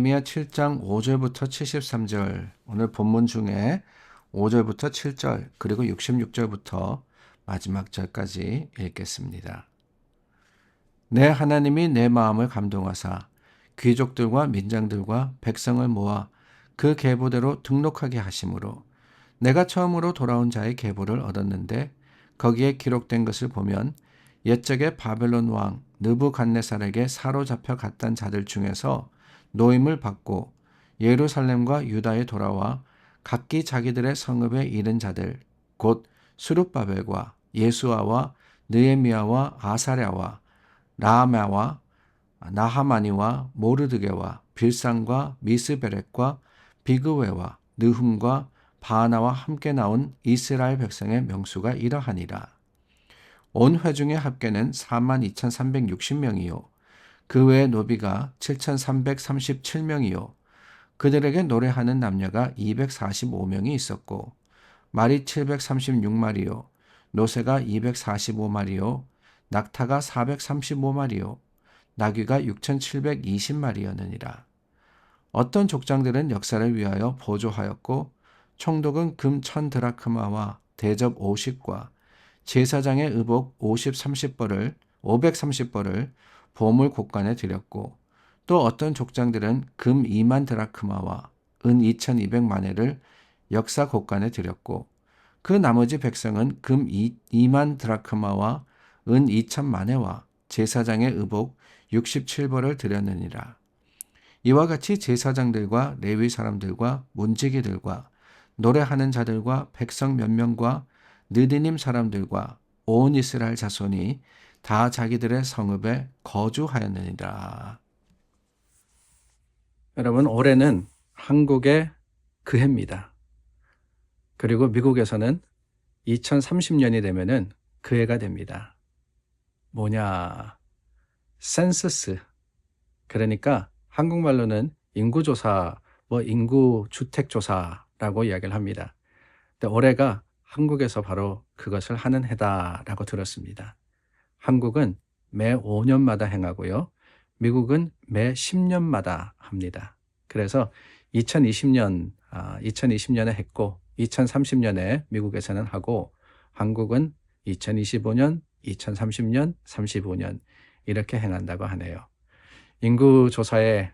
느헤미야 7장 5절부터 73절, 오늘 본문 중에 5절부터 7절 그리고 66절부터 마지막 절까지 읽겠습니다. 내 하나님이 내 마음을 감동하사 귀족들과 민장들과 백성을 모아 그 계보대로 등록하게 하심으로 내가 처음으로 돌아온 자의 계보를 얻었는데 거기에 기록된 것을 보면 옛적에 바벨론 왕 느부갓네살에게 사로잡혀 갔던 자들 중에서 노임을 받고 예루살렘과 유다에 돌아와 각기 자기들의 성읍에 이른 자들 곧 스룹바벨과 예수아와 느헤미야와 아사랴와 라마와 나하마니와 모르드게와 빌상과 미스베렉과 비그웨와 느훔과 바하나와 함께 나온 이스라엘 백성의 명수가 이러하니라. 온 회중의 합계는 42,360명이요 그 외의 노비가 7,337명이요 그들에게 노래하는 남녀가 245명이 있었고 말이 736마리요 노새가 245마리요 낙타가 435마리요 나귀가 6,720마리였느니라. 어떤 족장들은 역사를 위하여 보조하였고 총독은 금 1,000드라크마와 대접 50과 제사장의 의복 530벌을 보물 곡간에 드렸고 또 어떤 족장들은 금 2만 드라크마와 은 2,200만회를 역사 곡간에 드렸고 그 나머지 백성은 금 2만 드라크마와 은 2,000만회와 제사장의 의복 67벌을 드렸느니라. 이와 같이 제사장들과 레위 사람들과 문지기들과 노래하는 자들과 백성 몇 명과 느디님 사람들과 온 이스라엘 자손이 다 자기들의 성읍에 거주하였느니라. 여러분, 올해는 한국의 그해입니다. 그리고 미국에서는 2030년이 되면은 그해가 됩니다. 뭐냐? 센서스. 그러니까 한국말로는 인구조사, 인구주택조사라고 이야기를 합니다. 근데 올해가 한국에서 바로 그것을 하는 해다라고 들었습니다. 한국은 매 5년마다 행하고요. 미국은 매 10년마다 합니다. 그래서 2020년에 했고 2030년에 미국에서는 하고 한국은 2025년, 2030년, 35년 이렇게 행한다고 하네요. 인구조사의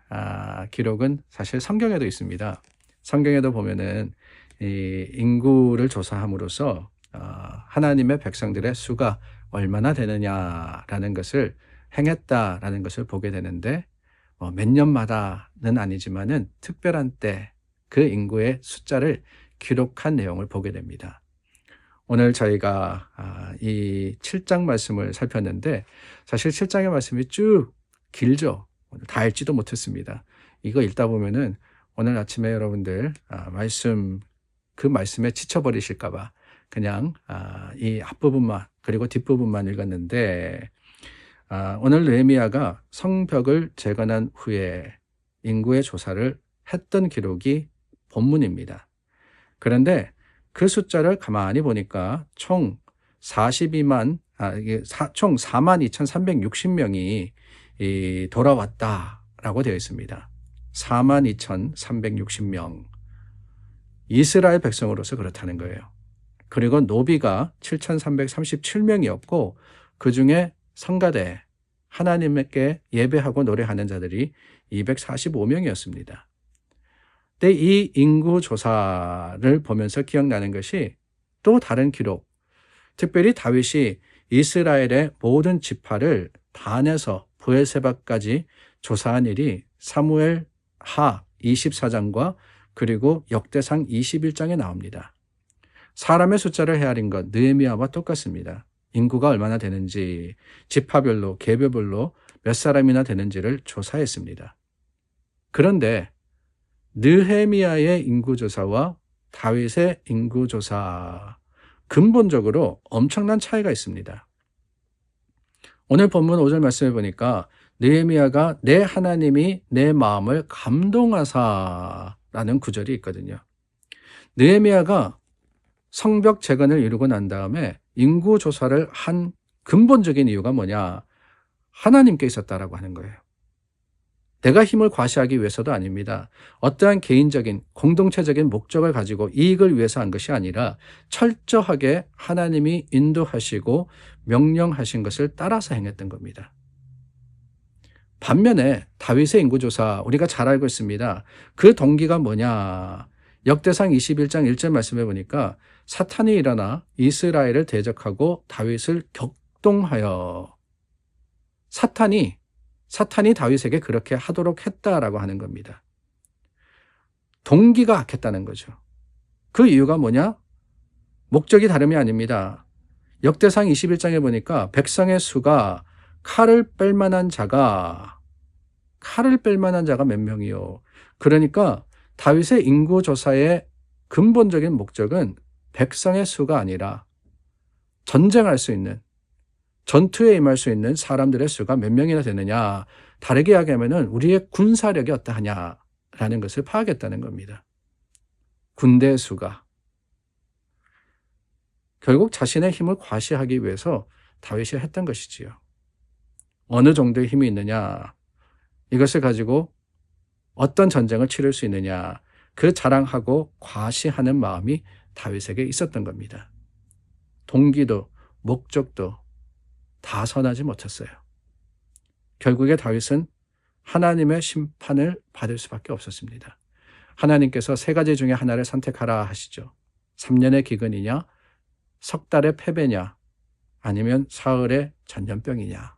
기록은 사실 성경에도 있습니다. 성경에도 보면은 이 인구를 조사함으로써 하나님의 백성들의 수가 얼마나 되느냐라는 것을 행했다라는 것을 보게 되는데 몇 년마다는 아니지만은 특별한 때 그 인구의 숫자를 기록한 내용을 보게 됩니다. 오늘 저희가 이 7장 말씀을 살폈는데 사실 7장의 말씀이 쭉 길죠. 다 읽지도 못했습니다. 이거 읽다 보면은 오늘 아침에 여러분들 그 말씀에 지쳐버리실까봐 그냥 이 앞부분만 그리고 뒷부분만 읽었는데 오늘 느헤미야가 성벽을 재건한 후에 인구의 조사를 했던 기록이 본문입니다. 그런데 그 숫자를 가만히 보니까 총 42,360명이 돌아왔다라고 되어 있습니다. 42,360명. 이스라엘 백성으로서 그렇다는 거예요. 그리고 노비가 7,337명이었고 그 중에 성가대, 하나님께 예배하고 노래하는 자들이 245명이었습니다. 근데 이 인구조사를 보면서 기억나는 것이 또 다른 기록, 특별히 다윗이 이스라엘의 모든 지파를 단에서 브엘세바까지 조사한 일이 사무엘 하 24장과 그리고 역대상 21장에 나옵니다. 사람의 숫자를 헤아린 것 느헤미야와 똑같습니다. 인구가 얼마나 되는지 지파별로 계별별로 몇 사람이나 되는지를 조사했습니다. 그런데 느헤미야의 인구조사와 다윗의 인구조사 근본적으로 엄청난 차이가 있습니다. 오늘 본문 5절 말씀해 보니까 느헤미야가 내 하나님이 내 마음을 감동하사라는 구절이 있거든요. 느헤미야가 성벽 재건을 이루고 난 다음에 인구조사를 한 근본적인 이유가 뭐냐? 하나님께 있었다라고 하는 거예요. 내가 힘을 과시하기 위해서도 아닙니다. 어떠한 개인적인 공동체적인 목적을 가지고 이익을 위해서 한 것이 아니라 철저하게 하나님이 인도하시고 명령하신 것을 따라서 행했던 겁니다. 반면에 다윗의 인구조사 우리가 잘 알고 있습니다. 그 동기가 뭐냐? 역대상 21장 1절 말씀해 보니까 사탄이 일어나 이스라엘을 대적하고 다윗을 격동하여 사탄이 다윗에게 그렇게 하도록 했다라고 하는 겁니다. 동기가 악했다는 거죠. 그 이유가 뭐냐? 목적이 다름이 아닙니다. 역대상 21장에 보니까 백성의 수가 칼을 뺄 만한 자가 몇 명이요. 그러니까 다윗의 인구조사의 근본적인 목적은 백성의 수가 아니라 전쟁할 수 있는, 전투에 임할 수 있는 사람들의 수가 몇 명이나 되느냐, 다르게 이야기하면 우리의 군사력이 어떠하냐라는 것을 파악했다는 겁니다. 군대의 수가. 결국 자신의 힘을 과시하기 위해서 다윗이 했던 것이지요. 어느 정도의 힘이 있느냐, 이것을 가지고 어떤 전쟁을 치를 수 있느냐, 그 자랑하고 과시하는 마음이 다윗에게 있었던 겁니다. 동기도 목적도 다 선하지 못했어요. 결국에 다윗은 하나님의 심판을 받을 수밖에 없었습니다. 하나님께서 세 가지 중에 하나를 선택하라 하시죠. 3년의 기근이냐, 석 달의 패배냐, 아니면 사흘의 전염병이냐.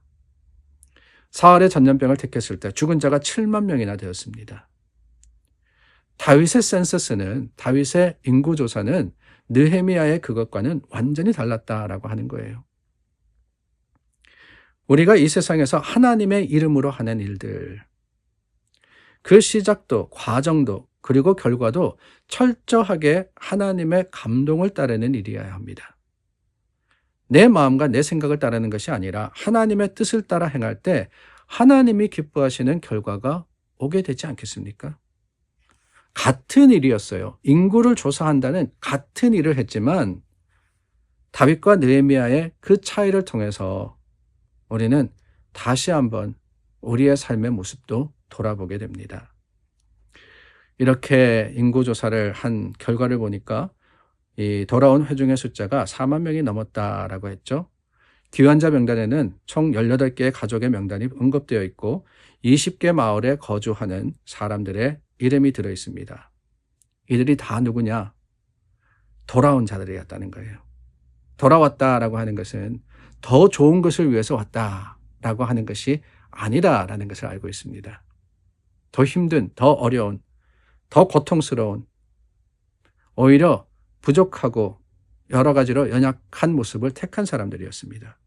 사흘의 전염병을 택했을 때 죽은 자가 7만 명이나 되었습니다. 다윗의 센서스는, 다윗의 인구조사는 느헤미야의 그것과는 완전히 달랐다라고 하는 거예요. 우리가 이 세상에서 하나님의 이름으로 하는 일들, 그 시작도, 과정도, 그리고 결과도 철저하게 하나님의 감동을 따르는 일이어야 합니다. 내 마음과 내 생각을 따르는 것이 아니라 하나님의 뜻을 따라 행할 때 하나님이 기뻐하시는 결과가 오게 되지 않겠습니까? 같은 일이었어요. 인구를 조사한다는 같은 일을 했지만 다윗과 느헤미야의 그 차이를 통해서 우리는 다시 한번 우리의 삶의 모습도 돌아보게 됩니다. 이렇게 인구조사를 한 결과를 보니까 이 돌아온 회중의 숫자가 4만 명이 넘었다라고 했죠. 귀환자 명단에는 총 18개의 가족의 명단이 언급되어 있고 20개 마을에 거주하는 사람들의 이름이 들어 있습니다. 이들이 다 누구냐? 돌아온 자들이었다는 거예요. 돌아왔다라고 하는 것은 더 좋은 것을 위해서 왔다라고 하는 것이 아니다라는 것을 알고 있습니다. 더 힘든, 더 어려운, 더 고통스러운, 오히려 부족하고 여러 가지로 연약한 모습을 택한 사람들이었습니다.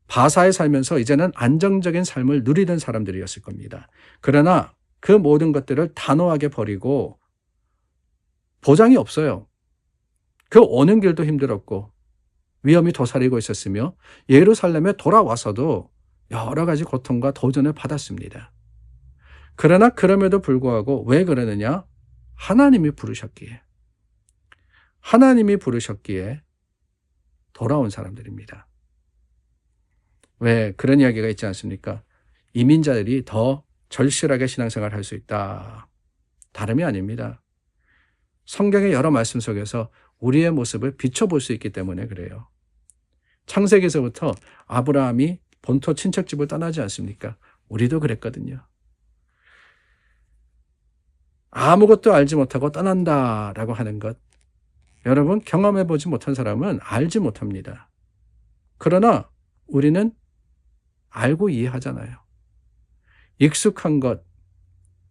바사에 살면서 이제는 안정적인 삶을 누리던 사람들이었을 겁니다. 그러나 그 모든 것들을 단호하게 버리고 보장이 없어요. 그 오는 길도 힘들었고 위험이 도사리고 있었으며 예루살렘에 돌아와서도 여러 가지 고통과 도전을 받았습니다. 그러나 그럼에도 불구하고 왜 그러느냐? 하나님이 부르셨기에 돌아온 사람들입니다. 왜 그런 이야기가 있지 않습니까? 이민자들이 더 절실하게 신앙생활을 할 수 있다. 다름이 아닙니다. 성경의 여러 말씀 속에서 우리의 모습을 비춰볼 수 있기 때문에 그래요. 창세기에서부터 아브라함이 본토 친척집을 떠나지 않습니까? 우리도 그랬거든요. 아무것도 알지 못하고 떠난다라고 하는 것, 여러분 경험해보지 못한 사람은 알지 못합니다. 그러나 우리는 알고 이해하잖아요. 익숙한 것,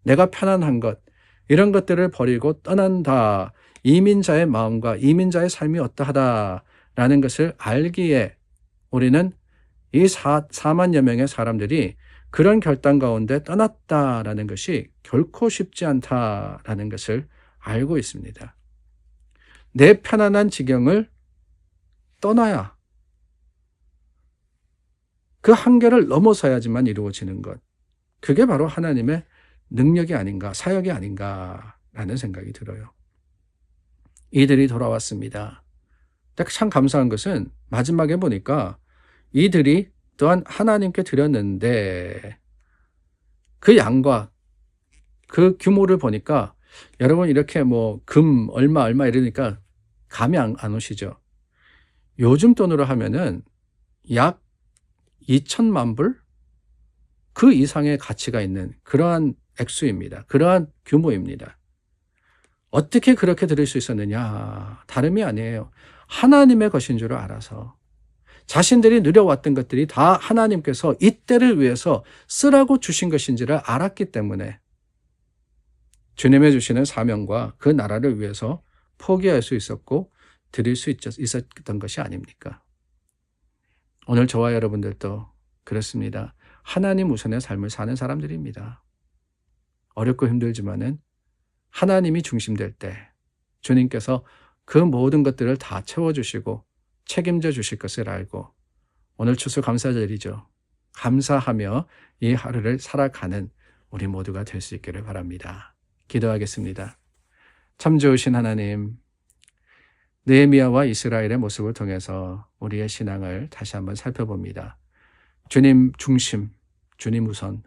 내가 편안한 것, 이런 것들을 버리고 떠난다. 이민자의 마음과 이민자의 삶이 어떠하다라는 것을 알기에 우리는 이 4만여 명의 사람들이 그런 결단 가운데 떠났다라는 것이 결코 쉽지 않다라는 것을 알고 있습니다. 내 편안한 지경을 떠나야 그 한계를 넘어서야지만 이루어지는 것. 그게 바로 하나님의 능력이 아닌가, 사역이 아닌가라는 생각이 들어요. 이들이 돌아왔습니다. 참 감사한 것은 마지막에 보니까 이들이 또한 하나님께 드렸는데 그 양과 그 규모를 보니까 여러분 이렇게 뭐 금 얼마 이러니까 감이 안 오시죠? 요즘 돈으로 하면은 약 2천만 불? 그 이상의 가치가 있는 그러한 액수입니다. 그러한 규모입니다. 어떻게 그렇게 드릴 수 있었느냐? 다름이 아니에요. 하나님의 것인 줄 알아서. 자신들이 누려왔던 것들이 다 하나님께서 이때를 위해서 쓰라고 주신 것인지를 알았기 때문에 주님의 주시는 사명과 그 나라를 위해서 포기할 수 있었고 드릴 수 있었던 것이 아닙니까? 오늘 저와 여러분들도 그렇습니다. 하나님 우선의 삶을 사는 사람들입니다. 어렵고 힘들지만은 하나님이 중심될 때 주님께서 그 모든 것들을 다 채워주시고 책임져 주실 것을 알고 오늘 추수감사절이죠. 감사하며 이 하루를 살아가는 우리 모두가 될 수 있기를 바랍니다. 기도하겠습니다. 참 좋으신 하나님, 느헤미야와 이스라엘의 모습을 통해서 우리의 신앙을 다시 한번 살펴봅니다. 주님 중심, 주님 우선,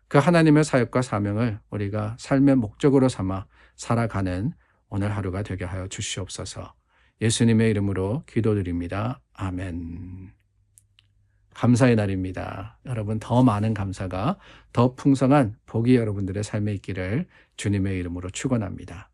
그 하나님의 사역과 사명을 우리가 삶의 목적으로 삼아 살아가는 오늘 하루가 되게 하여 주시옵소서. 예수님의 이름으로 기도드립니다. 아멘. 감사의 날입니다. 여러분 더 많은 감사가 더 풍성한 복이 여러분들의 삶에 있기를 주님의 이름으로 축원합니다.